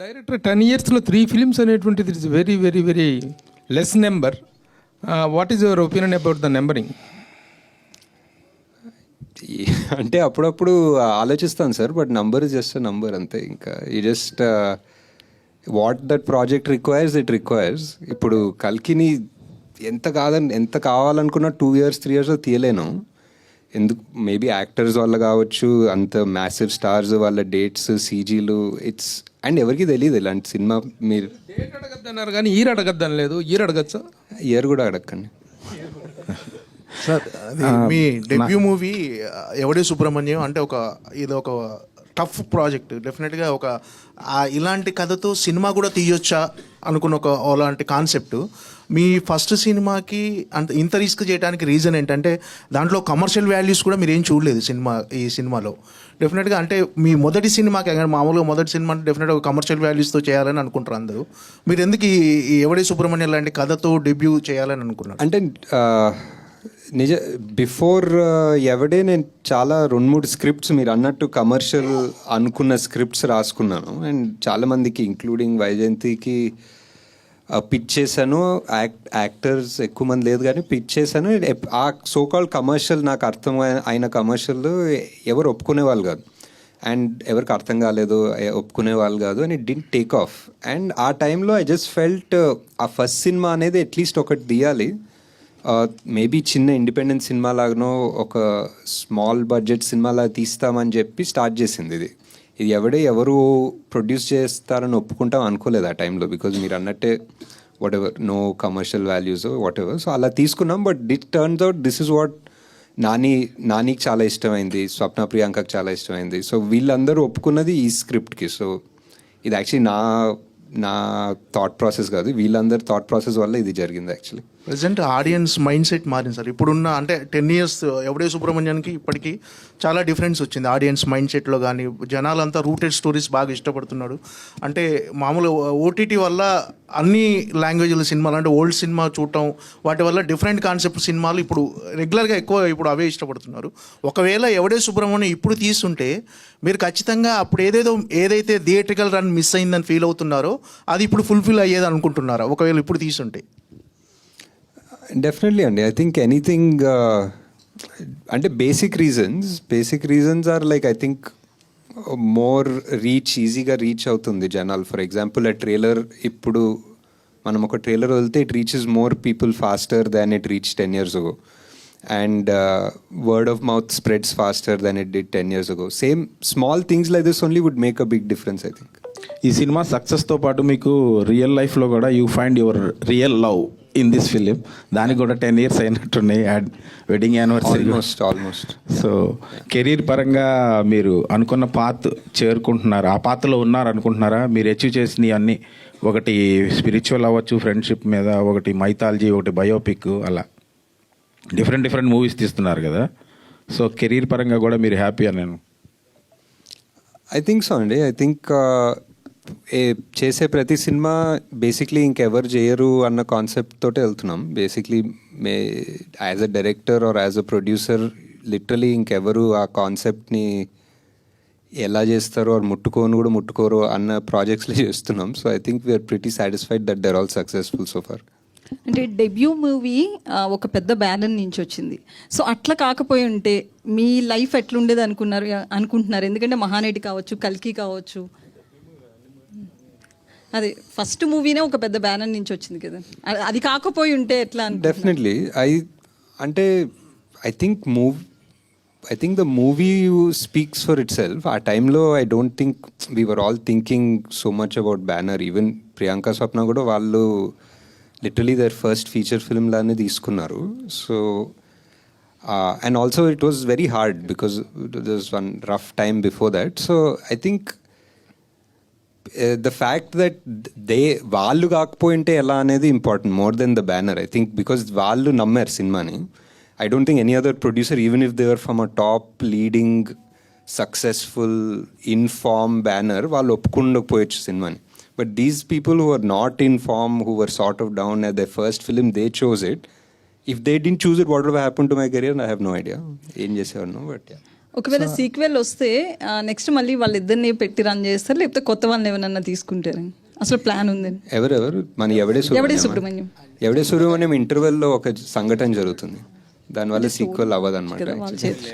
Director 10 yearsలో 3 films అనేటువంటిది it's very very very less number. What is your opinion about the numbering? అంటే అప్పుడప్పుడు ఆలోచిస్తాను sir, but number is just number అంతే. ఇంకా ఈ just what that project requires it requires. ఇప్పుడు కల్కిని ఎంత కావాలనుకున్నా 2 years 3 years తీయలేను. ఎందుకు మేబీ యాక్టర్స్ వల్ల కావచ్చు, అంత మ్యాసివ్ స్టార్స్ వాళ్ళ డేట్స్ సీజీలు ఇట్స్ అండ్ ఎవరికి తెలియదు ఇలాంటి సినిమా. మీరు డేట్ అడగద్దన్నారు కానీ ఈరు అడగద్దని లేదు, ఈరు అడగచ్చా? ఇయర్ కూడా అడగండి సార్. మీ డెబ్యూ మూవీ ఎవడే సుబ్రహ్మణ్యం అంటే ఇది ఒక టఫ్ ప్రాజెక్ట్. డెఫినెట్గా ఇలాంటి కథతో సినిమా కూడా తీయొచ్చా అనుకున్న అలాంటి కాన్సెప్ట్. మీ ఫస్ట్ సినిమాకి ఇంత రిస్క్ చేయడానికి రీజన్ ఏంటంటే దాంట్లో కమర్షియల్ వాల్యూస్ కూడా మీరు ఏం చూడలేదు ఈ సినిమాలో. డెఫినెట్గా అంటే మీ మొదటి సినిమాకి మామూలుగా మొదటి సినిమా అంటే డెఫినెట్గా ఒక కమర్షియల్ వాల్యూస్తో చేయాలని అనుకుంటారు అందరూ. మీరు ఎందుకు ఈ ఎవడే సుబ్రహ్మణ్యం లాంటి కథతో డెబ్యూ చేయాలని అనుకున్నారు? అంటే బిఫోర్ ఎవడే నేను చాలా 2-3 స్క్రిప్ట్స్ మీరు అన్నట్టు కమర్షియల్ అనుకున్న స్క్రిప్ట్స్ రాసుకున్నాను. అండ్ చాలామందికి ఇంక్లూడింగ్ వైజయంతికి పిచ్ చేశాను. యాక్టర్స్ ఎక్కువ మంది లేదు కానీ పిచ్ చేశాను. ఆ సోకాల్ కమర్షియల్ నాకు అర్థం అయిన కమర్షియల్ ఎవరు ఒప్పుకునే వాళ్ళు కాదు, అండ్ ఎవరికి అర్థం కాలేదు, ఒప్పుకునే వాళ్ళు కాదు, and it didn't take off. And ఆ టైంలో ఐ జస్ట్ ఫెల్ట్ ఆ ఫస్ట్ సినిమా అనేది అట్లీస్ట్ ఒకటి తీయాలి. మేబీ చిన్న ఇండిపెండెంట్ సినిమా లాగానో ఒక స్మాల్ బడ్జెట్ సినిమాలాగా తీస్తామని చెప్పి స్టార్ట్ చేసింది ఇది. ఎవరు ప్రొడ్యూస్ చేస్తారని ఒప్పుకుంటాం అనుకోలేదు ఆ టైంలో, బికాజ్ మీరు అన్నట్టే whatever no commercial values whatever. So అలా తీసుకున్నాం. But it turns out this is what నానికి చాలా ఇష్టమైంది, స్వప్న ప్రియాంకకి చాలా ఇష్టమైంది. సో వీళ్ళందరూ ఒప్పుకున్నది ఈ స్క్రిప్ట్కి. సో ఇది యాక్చువల్లీ నా థాట్ ప్రాసెస్ కాదు, వీళ్ళందరి థాట్ ప్రాసెస్ వల్ల ఇది జరిగింది actually. Present audience mind set మారింది సార్. ఇప్పుడున్న అంటే 10 years ఎవడే సుబ్రహ్మణ్యానికి ఇప్పటికీ చాలా డిఫరెన్స్ వచ్చింది ఆడియన్స్ మైండ్ సెట్లో. కానీ జనాలంతా రూటెడ్ స్టోరీస్ బాగా ఇష్టపడుతున్నాడు. అంటే మామూలు ఓటీటీ వల్ల అన్ని లాంగ్వేజ్ల సినిమాలు అంటే ఓల్డ్ సినిమా చూడటం వాటి వల్ల డిఫరెంట్ కాన్సెప్ట్ సినిమాలు ఇప్పుడు రెగ్యులర్గా ఇప్పుడు అవే ఇష్టపడుతున్నారు. ఒకవేళ ఎవడే సుబ్రహ్మణ్యం ఇప్పుడు తీస్తుంటే మీరు ఖచ్చితంగా అప్పుడు ఏదైతే థియేట్రికల్ రన్ మిస్ అయిందని ఫీల్ అవుతున్నారో అది ఇప్పుడు ఫుల్ఫిల్ అయ్యేది అనుకుంటున్నారా ఒకవేళ ఇప్పుడు తీసుంటే? డెఫినెట్లీ అండి. ఐ థింక్ ఎనీథింగ్ అంటే basic reasons are like I think more ఈజీగా రీచ్ అవుతుంది జనాలు. ఫర్ ఎగ్జాంపుల్ ఆ ట్రైలర్, ఇప్పుడు మనం ఒక ట్రైలర్ వదిలితే it reaches more people faster than it reach 10 years ago. And word of mouth spreads faster than it did 10 years ago. Same small things like this only would make a big difference I think. ఈ cinema సక్సెస్తో పాటు మీకు real లైఫ్లో కూడా you find your real love in this film. దానికి కూడా 10 years అయినట్టున్నాయి, wedding anniversary almost. So career పరంగా మీరు అనుకున్న పాత్ చేరుకుంటున్నారు, ఆ పాత్రలో ఉన్నారు అనుకుంటున్నారా? మీరు అచీవ్ చేసినవి అన్నీ, ఒకటి స్పిరిచువల్ అవ్వచ్చు, ఫ్రెండ్షిప్ మీద, ఒకటి మైథాలజీ, ఒకటి బయోపిక్, అలా డిఫరెంట్ మూవీస్ తీస్తున్నారు కదా. సో కెరీర్ పరంగా కూడా మీరు హ్యాపీ అని నేను ఐ థింక్ సో అండి. ఐ థింక్ చేసే ప్రతి సినిమా బేసిక్లీ ఇంకెవరు చేయరు అన్న కాన్సెప్ట్ తోటే వెళ్తున్నాం. Basically as a director or as a producer literally ఇంకెవరు ఆ కాన్సెప్ట్ని ఎలా చేస్తారో ఆర్ ముట్టుకోరు అన్న ప్రాజెక్ట్స్లో చేస్తున్నాం. So I think we are pretty satisfied that they are all successful so far. అంటే డెబ్యూ మూవీ ఒక పెద్ద బ్యానర్ నుంచి వచ్చింది. సో అట్లా కాకపోయి ఉంటే మీ లైఫ్ ఎట్లుండేది అనుకుంటున్నారు? ఎందుకంటే మహానటి కావచ్చు, కల్కి కావచ్చు, అదే ఫస్ట్ మూవీనే ఒక పెద్ద బ్యానర్ నుంచి వచ్చింది కదా, అది కాకపోయి ఉంటే ఎట్లా? Definitely I think the movie speaks for itself. ఆ టైంలో I don't think we were all thinking so much about banner. Even Priyanka Swapna కూడా వాళ్ళు literally their first feature film లానే తీసుకున్నారు. So and also it was very hard because there was one rough time before that. So I think the fact that వాళ్ళు కాకపోయింటే ఎలా అనేది important more than the banner. I think because వాళ్ళు నమ్మారు సినిమాని. I don't think any other producer even if they are from a top leading successful in form banner వాళ్ళు ఒప్పుకుండకపోయచ్చు సినిమాని. But these people who are not in form, who were sort of down at their first film, they chose it. If they didn't choose it, what would have happened to my career? I have no idea. ఏం చేసేవాడిను, but ఒకవేళ sequel వస్తే next మళ్ళీ వాళ్ళిద్దరిని పెట్టి run చేస్తారు, లేకపోతే కొత్త వాళ్ళని ఏమన్నా తీసుకుంటారు? అసలు ప్లాన్ ఉందండి. ఎవరెవరు మన ఎవడే సుబ్రహ్మణ్యం. ఎవడే సుబ్రహ్మణ్యం ఇంటర్వెల్లో ఒక సంఘటన జరుగుతుంది, దానివల్ల సీక్వెల్ అవ్వదు అనమాట. వాళ్ళ చేతి